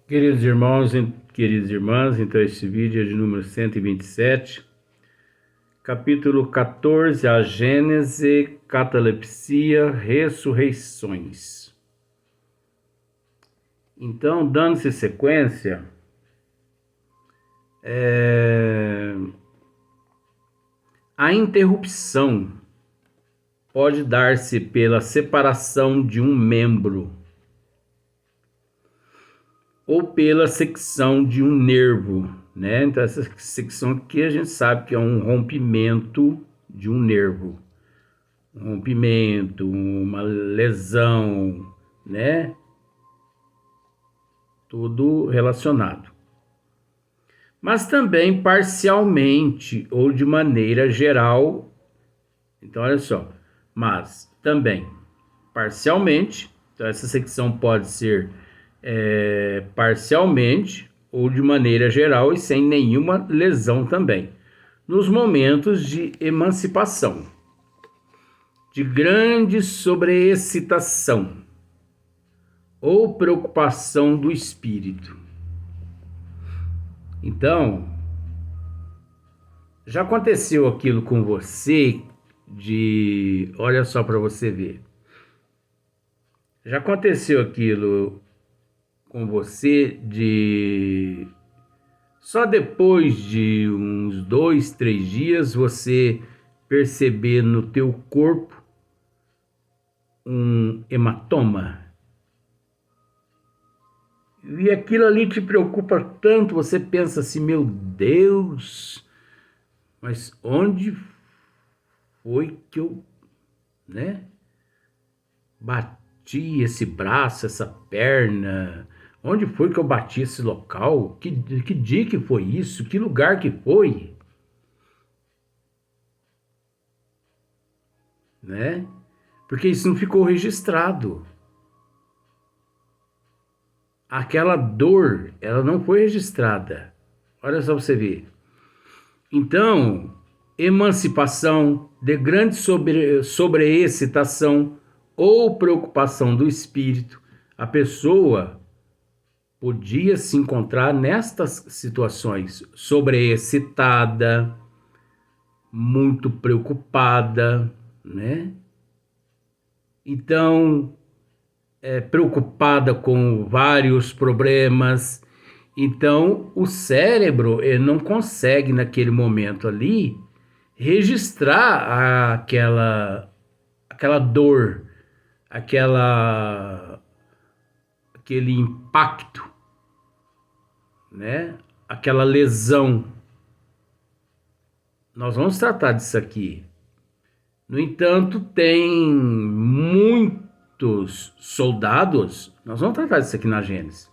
Queridos irmãos e queridas irmãs, então esse vídeo é de número 127, capítulo 14, a Gênese, catalepsia, ressurreições. Então, dando-se sequência, a interrupção pode dar-se pela separação de um membro ou pela secção de um nervo, né? Então essa secção aqui a gente sabe que é um rompimento de um nervo, um rompimento, uma lesão, né? Tudo relacionado. Mas também parcialmente ou de maneira geral. Então olha só, mas também parcialmente. Então essa secção pode ser parcialmente ou de maneira geral e sem nenhuma lesão também, nos momentos de emancipação, de grande sobreexcitação ou preocupação do espírito. Então, já aconteceu aquilo com você olha só para você ver, já aconteceu aquilo com você só depois de uns 2, 3 dias você perceber no teu corpo um hematoma. E aquilo ali te preocupa tanto, você pensa assim, meu Deus, mas onde foi que eu, né, bati esse braço, essa perna? Onde foi que eu bati esse local? Que dia que foi isso? Que lugar que foi? Né? Porque isso não ficou registrado. Aquela dor, ela não foi registrada. Olha só pra você ver. Então, emancipação, de grande sobreexcitação ou preocupação do espírito, a pessoa podia se encontrar nestas situações, sobreexcitada, muito preocupada, né? Então, preocupada com vários problemas. Então, o cérebro ele não consegue, naquele momento ali, registrar aquela dor, aquele impacto, né? Aquela lesão. Nós vamos tratar disso aqui. No entanto, tem muitos soldados, nós vamos tratar disso aqui na Gênesis,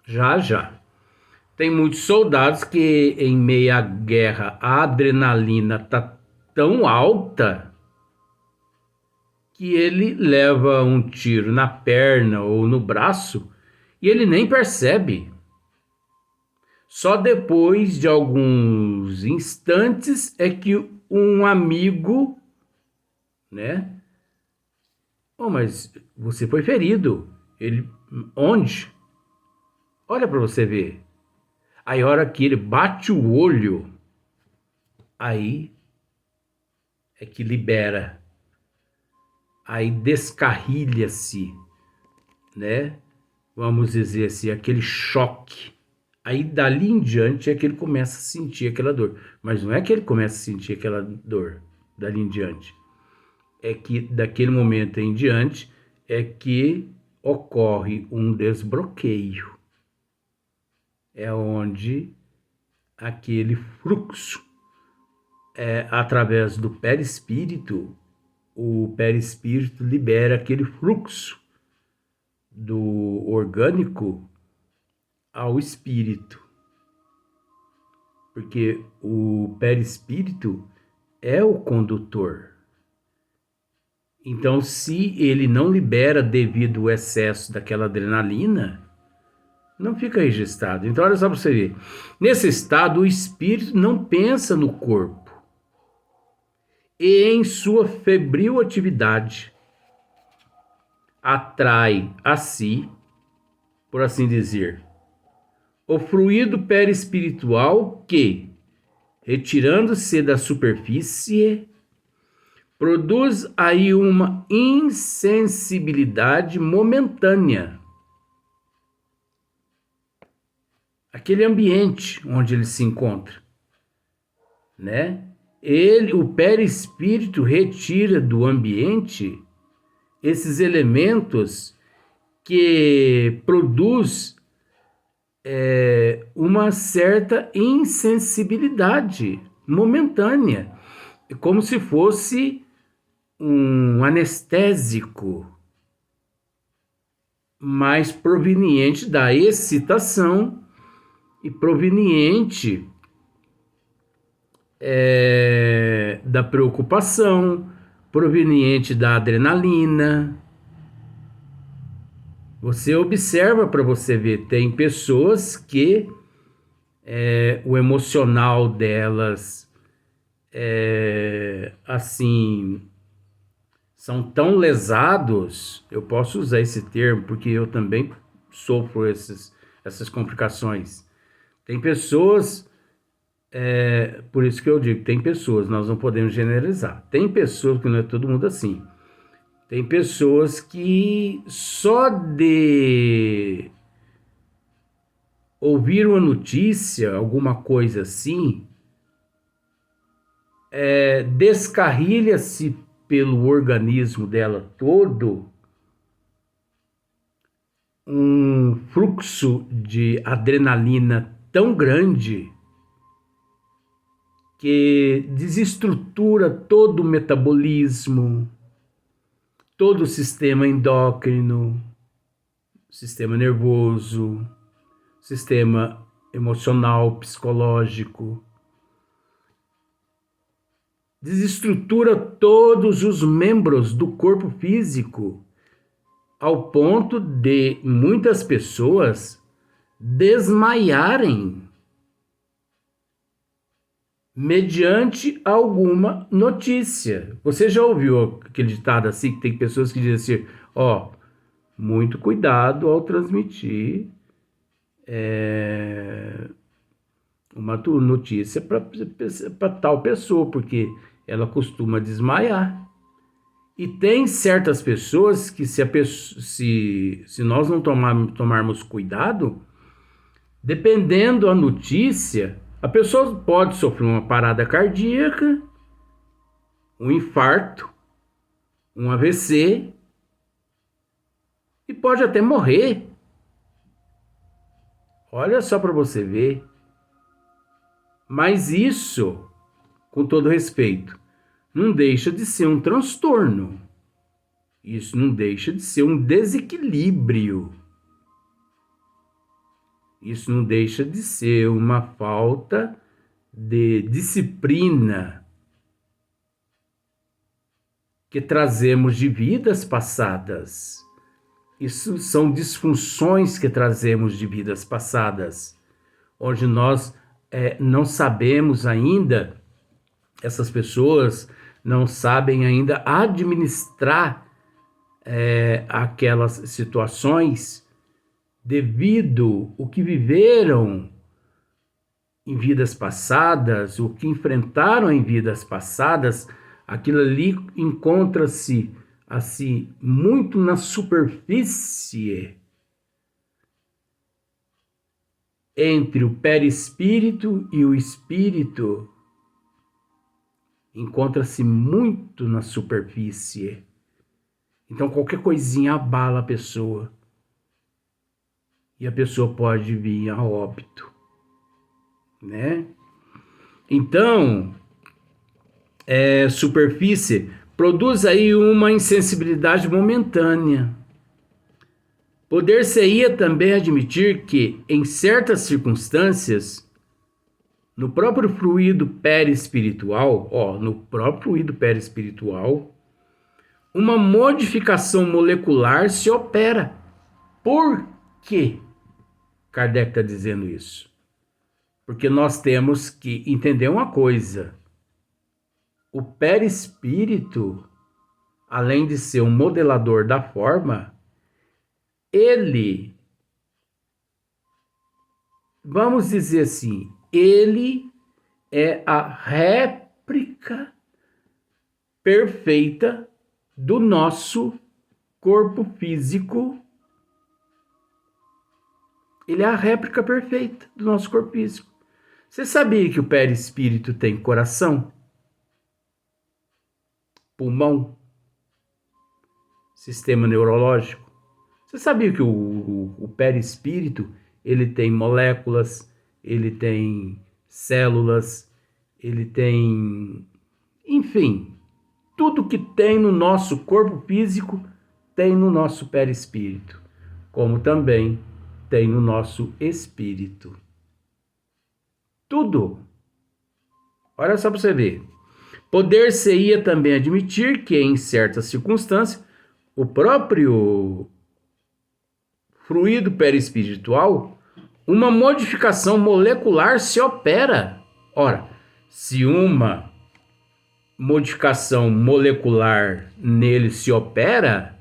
já. Tem muitos soldados que, em meio à guerra, a adrenalina tá tão alta que ele leva um tiro na perna ou no braço e ele nem percebe. Só depois de alguns instantes é que um amigo, né? Oh, mas você foi ferido. Ele, onde? Olha para você ver. Aí a hora que ele bate o olho, aí é que libera. Aí descarrilha-se, né? Vamos dizer assim, aquele choque. Aí dali em diante é que ele começa a sentir aquela dor. Mas não é que ele começa a sentir aquela dor dali em diante. É que daquele momento em diante é que ocorre um desbloqueio. É onde aquele fluxo, através do perispírito, o perispírito libera aquele fluxo do orgânico ao espírito. Porque o perispírito é o condutor. Então, se ele não libera devido ao excesso daquela adrenalina, não fica registrado. Então, olha só para você ver. Nesse estado, o espírito não pensa no corpo. E em sua febril atividade, atrai a si por assim dizer. O fluido perispiritual que, retirando-se da superfície, produz aí uma insensibilidade momentânea. Aquele ambiente onde ele se encontra, né? O perispírito retira do ambiente esses elementos que produz uma certa insensibilidade momentânea, como se fosse um anestésico, mas proveniente da excitação e proveniente da preocupação, proveniente da adrenalina. Você observa para você ver, tem pessoas que o emocional delas assim, são tão lesados, eu posso usar esse termo porque eu também sofro essas complicações. Tem pessoas, por isso que eu digo, tem pessoas, nós não podemos generalizar. Tem pessoas, que não é todo mundo assim. Tem pessoas que só de ouvir uma notícia, alguma coisa assim, descarrilha-se pelo organismo dela todo um fluxo de adrenalina tão grande que desestrutura todo o metabolismo, todo o sistema endócrino, sistema nervoso, sistema emocional, psicológico. Desestrutura todos os membros do corpo físico, ao ponto de muitas pessoas desmaiarem mediante alguma notícia. Você já ouviu aquele ditado assim, que tem pessoas que dizem assim, muito cuidado ao transmitir uma notícia para tal pessoa, porque ela costuma desmaiar. E tem certas pessoas que se nós não tomarmos cuidado, dependendo da notícia, a pessoa pode sofrer uma parada cardíaca, um infarto, um AVC e pode até morrer. Olha só para você ver. Mas isso, com todo respeito, não deixa de ser um transtorno. Isso não deixa de ser um desequilíbrio. Isso não deixa de ser uma falta de disciplina que trazemos de vidas passadas. Isso são disfunções que trazemos de vidas passadas, onde nós não sabemos ainda, essas pessoas não sabem ainda administrar aquelas situações devido ao que viveram em vidas passadas, o que enfrentaram em vidas passadas. Aquilo ali encontra-se assim muito na superfície entre o perispírito e o espírito. Encontra-se muito na superfície. Então qualquer coisinha abala a pessoa. E a pessoa pode vir a óbito, né? Então, superfície produz aí uma insensibilidade momentânea. Poder-se-ia também admitir que, em certas circunstâncias, no próprio fluido perispiritual, uma modificação molecular se opera. Por quê? Kardec está dizendo isso. Porque nós temos que entender uma coisa. O perispírito, além de ser um modelador da forma, ele vamos dizer assim, ele é a réplica perfeita do nosso corpo físico. Ele é a réplica perfeita do nosso corpo físico. Você sabia que o perispírito tem coração, pulmão, sistema neurológico? Você sabia que o perispírito, ele tem moléculas, ele tem células, ele tem, enfim, tudo que tem no nosso corpo físico tem no nosso perispírito, como também tem no nosso espírito. Tudo. Olha só para você ver. Poder-se-ia também admitir que, em certas circunstâncias, o próprio fluido perispiritual, uma modificação molecular se opera. Ora, se uma modificação molecular nele se opera,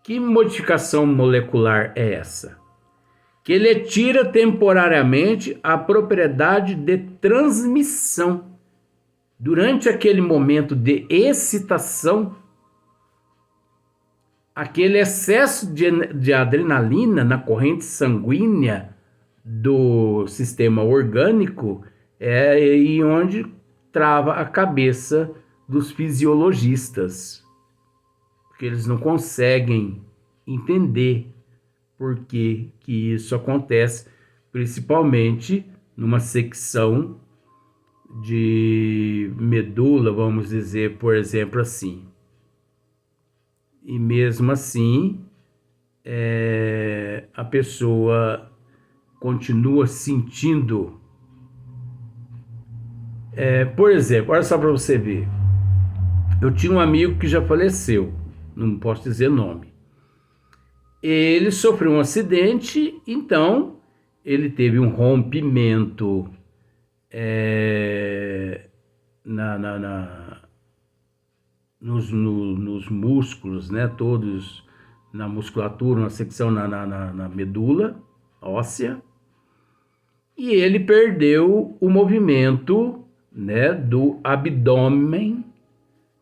que modificação molecular é essa? Que ele tira temporariamente a propriedade de transmissão. Durante aquele momento de excitação, aquele excesso de adrenalina na corrente sanguínea do sistema orgânico é aí onde trava a cabeça dos fisiologistas, porque eles não conseguem entender por que isso acontece, principalmente numa secção de medula, vamos dizer, por exemplo, assim. E mesmo assim, a pessoa continua sentindo. Por exemplo, olha só para você ver. Eu tinha um amigo que já faleceu, não posso dizer nome. Ele sofreu um acidente, então ele teve um rompimento nos músculos, né? Todos na musculatura, uma secção na medula óssea, e ele perdeu o movimento, né, do abdômen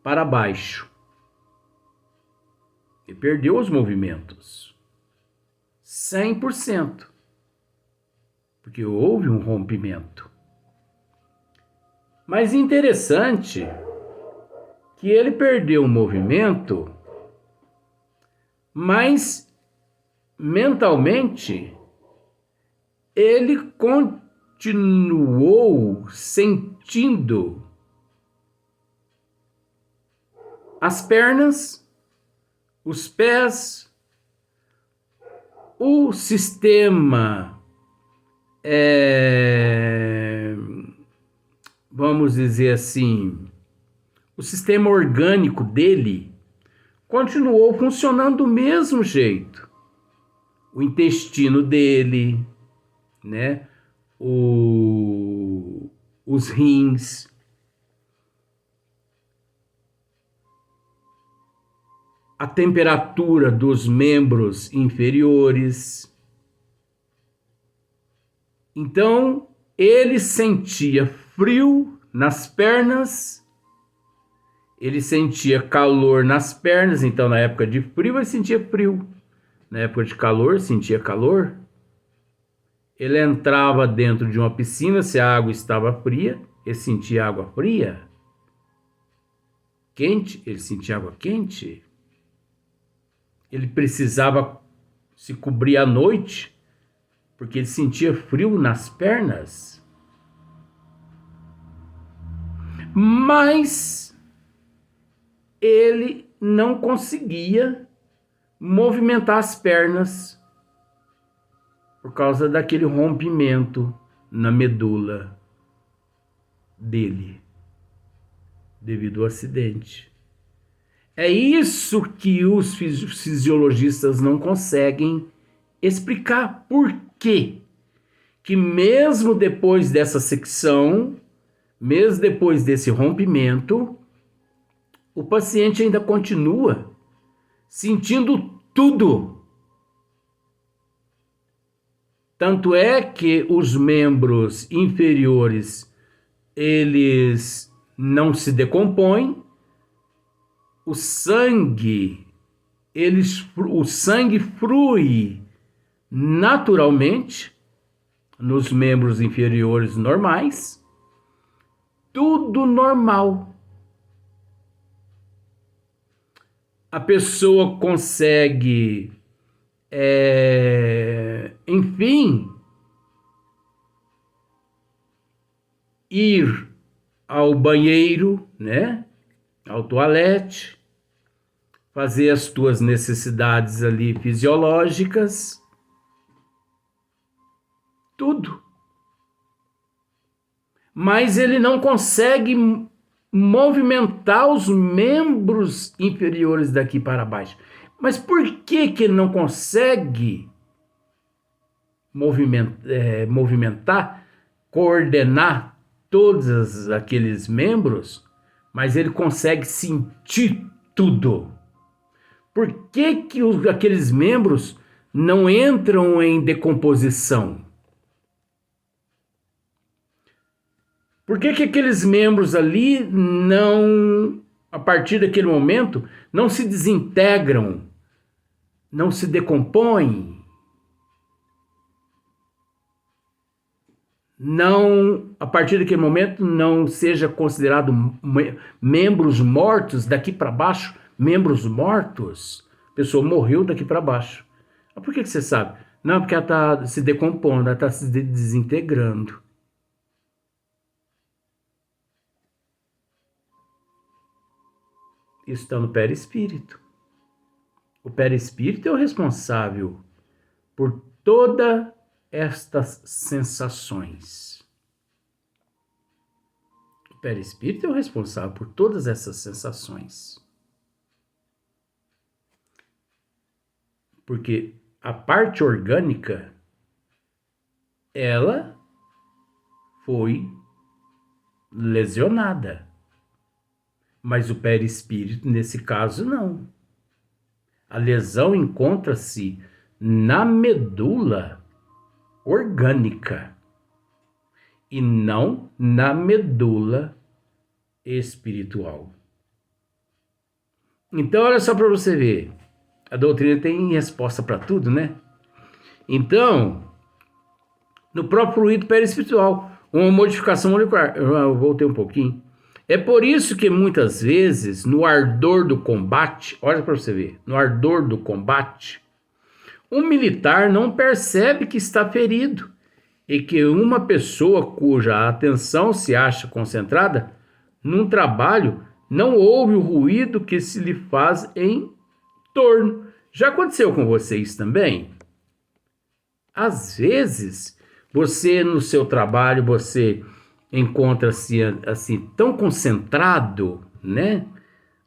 para baixo. Ele perdeu os movimentos 100%, porque houve um rompimento. Mas interessante que ele perdeu o movimento, mas mentalmente ele continuou sentindo as pernas, os pés, o sistema, vamos dizer assim, o sistema orgânico dele continuou funcionando do mesmo jeito. O intestino dele, né? Os rins, a temperatura dos membros inferiores. Então, ele sentia frio nas pernas, ele sentia calor nas pernas. Então, na época de frio, ele sentia frio. Na época de calor, sentia calor. Ele entrava dentro de uma piscina, se a água estava fria, ele sentia água fria. Quente, ele sentia água quente. Ele precisava se cobrir à noite, porque ele sentia frio nas pernas. Mas ele não conseguia movimentar as pernas por causa daquele rompimento na medula dele, devido ao acidente. É isso que os fisiologistas não conseguem explicar. Por quê? Que mesmo depois dessa secção, mesmo depois desse rompimento, o paciente ainda continua sentindo tudo. Tanto é que os membros inferiores, eles não se decompõem, o sangue, o sangue flui naturalmente nos membros inferiores normais, tudo normal. A pessoa consegue, enfim, ir ao banheiro, né? Ao toalete, fazer as tuas necessidades ali fisiológicas, tudo. Mas ele não consegue movimentar os membros inferiores daqui para baixo. Mas por que ele não consegue movimentar, coordenar todos aqueles membros, mas ele consegue sentir tudo? Por que aqueles membros não entram em decomposição? Por que aqueles membros ali não, a partir daquele momento, não se desintegram, não se decompõem? Não, a partir daquele momento, não seja considerado membros mortos daqui para baixo, membros mortos. A pessoa morreu daqui para baixo. Mas por que você sabe? Não, porque ela está se decompondo, ela está se desintegrando. Isso está no perispírito. O perispírito é o responsável por todas estas sensações. O perispírito é o responsável por todas essas sensações. Porque a parte orgânica, ela foi lesionada. Mas o perispírito, nesse caso, não. A lesão encontra-se na medula orgânica e não na medula espiritual. Então, olha só para você ver. A doutrina tem resposta para tudo, né? Então, no próprio fluido perispiritual, uma modificação molecular. Eu voltei um pouquinho. É por isso que muitas vezes, no ardor do combate, olha para você ver, no ardor do combate, um militar não percebe que está ferido e que uma pessoa cuja atenção se acha concentrada num trabalho não ouve o ruído que se lhe faz em torno. Já aconteceu com vocês também? Às vezes, você no seu trabalho, você encontra-se assim tão concentrado, né?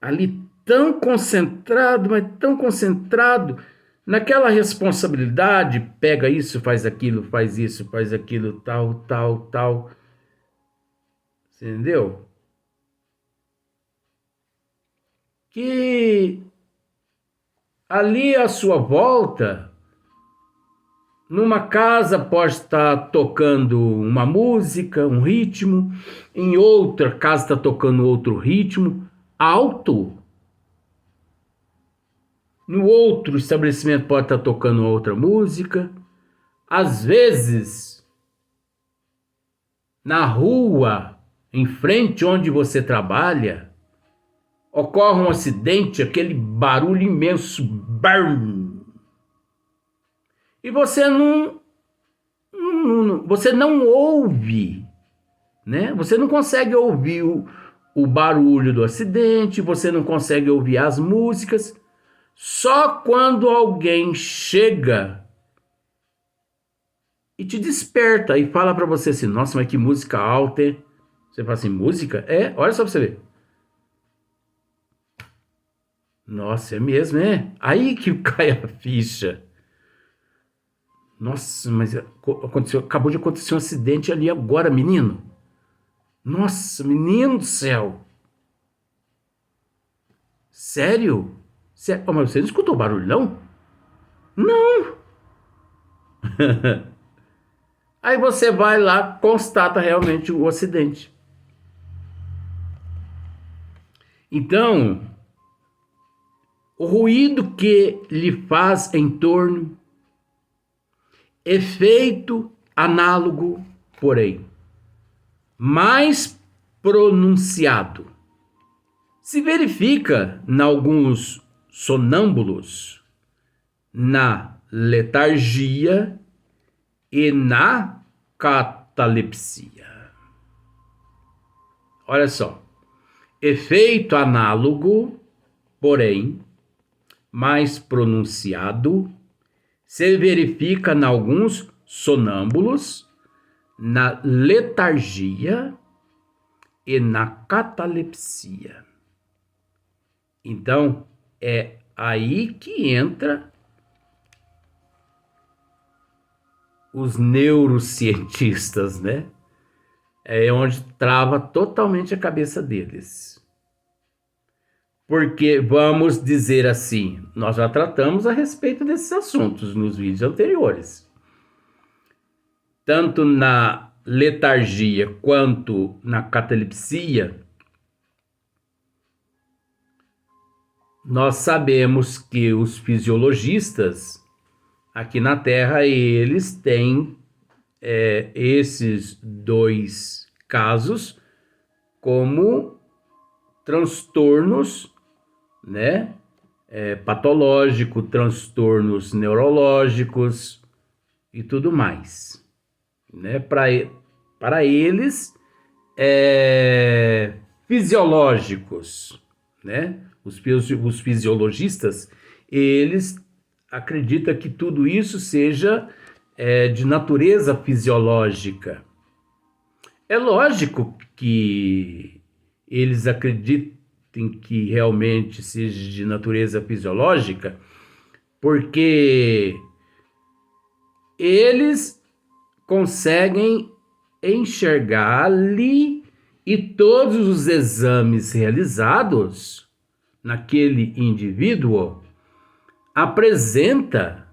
Ali tão concentrado, mas tão concentrado naquela responsabilidade, pega isso, faz aquilo, faz isso, faz aquilo, tal, tal, tal. Entendeu? Que ali à sua volta, numa casa pode estar tocando uma música, um ritmo, em outra casa está tocando outro ritmo, alto. No outro estabelecimento pode estar tocando outra música. Às vezes, na rua, em frente onde você trabalha, ocorre um acidente, aquele barulho imenso, BARM! E você não ouve, né? Você não consegue ouvir o barulho do acidente, você não consegue ouvir as músicas. Só quando alguém chega e te desperta e fala para você assim, nossa, mas que música alta, hein? Você fala assim, música? É, olha só para você ver. Nossa, é mesmo, é? Aí que cai a ficha. Nossa, mas acabou de acontecer um acidente ali agora, menino. Nossa, menino do céu. Sério? Sério? Oh, mas você não escutou barulho, não? Não. Aí você vai lá, constata realmente o acidente. Então, o ruído que lhe faz em torno, efeito análogo, porém, mais pronunciado, se verifica em alguns sonâmbulos, na letargia e na catalepsia. Olha só, efeito análogo, porém, mais pronunciado, se verifica em alguns sonâmbulos, na letargia e na catalepsia. Então, é aí que entra os neurocientistas, né? É onde trava totalmente a cabeça deles. Porque, vamos dizer assim, nós já tratamos a respeito desses assuntos nos vídeos anteriores. Tanto na letargia quanto na catalepsia, nós sabemos que os fisiologistas aqui na Terra, eles têm esses dois casos como transtornos, né? Patológico, transtornos neurológicos e tudo mais, né? Para eles, fisiológicos, né? Os fisiologistas, eles acreditam que tudo isso seja de natureza fisiológica. É lógico que eles acreditem que realmente seja de natureza fisiológica, porque eles conseguem enxergar ali e todos os exames realizados naquele indivíduo apresenta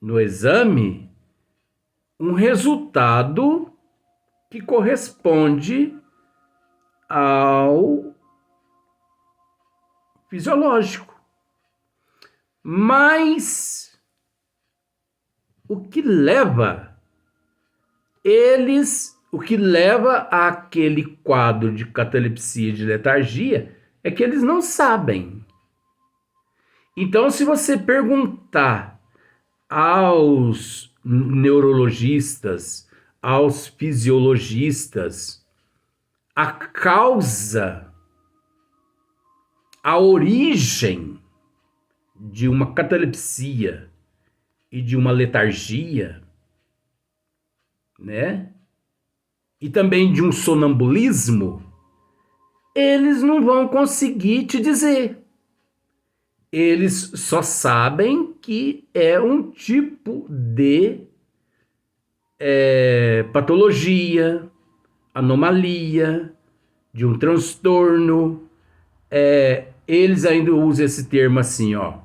no exame um resultado que corresponde ao fisiológico. Mas o que leva àquele quadro de catalepsia e de letargia é que eles não sabem. Então, se você perguntar aos neurologistas, aos fisiologistas, a causa, a origem de uma catalepsia e de uma letargia, né? E também de um sonambulismo, eles não vão conseguir te dizer. Eles só sabem que é um tipo de patologia, anomalia, de um transtorno. Eles ainda usam esse termo assim, ó.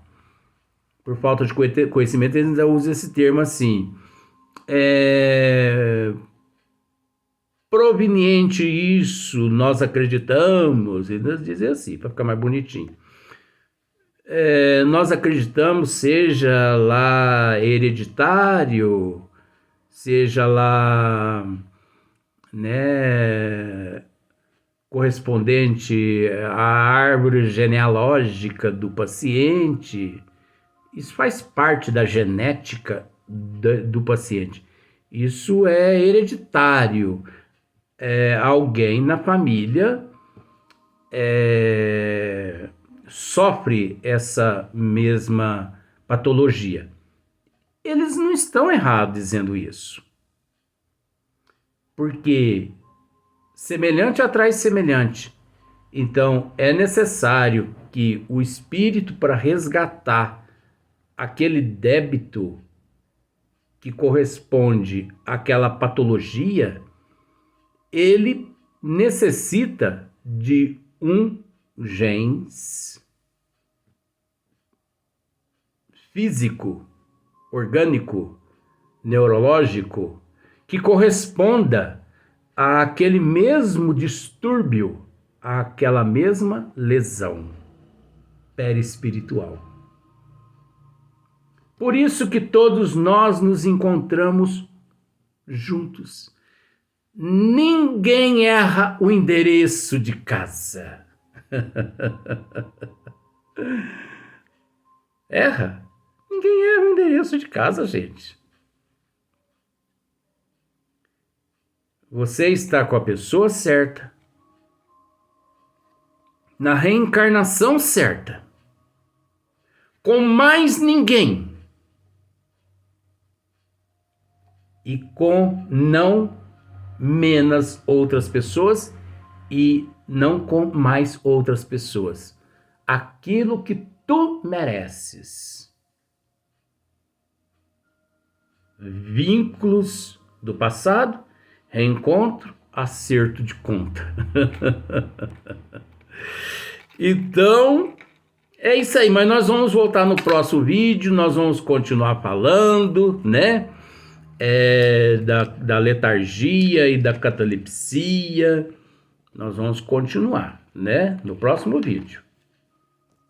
Por falta de conhecimento, eles ainda usam esse termo assim. Proveniente isso, nós acreditamos, eles dizem assim, para ficar mais bonitinho. Nós acreditamos, seja lá hereditário, seja lá, né, correspondente à árvore genealógica do paciente. Isso faz parte da genética do paciente. Isso é hereditário. Alguém na família sofre essa mesma patologia. Eles não estão errados dizendo isso. Porque semelhante atrai semelhante. Então, é necessário que o espírito, para resgatar aquele débito que corresponde àquela patologia, ele necessita de um genes físico orgânico, neurológico, que corresponda àquele mesmo distúrbio, àquela mesma lesão perispiritual. Por isso que todos nós nos encontramos juntos. Ninguém erra o endereço de casa. Erra? Ninguém erra o endereço de casa, gente. Você está com a pessoa certa, na reencarnação certa, com mais ninguém e com não menos outras pessoas e não com mais outras pessoas. Aquilo que tu mereces. Vínculos do passado, reencontro, acerto de conta. Então, é isso aí, mas nós vamos voltar no próximo vídeo, nós vamos continuar falando, né? Da letargia e da catalepsia. Nós vamos continuar, né? No próximo vídeo.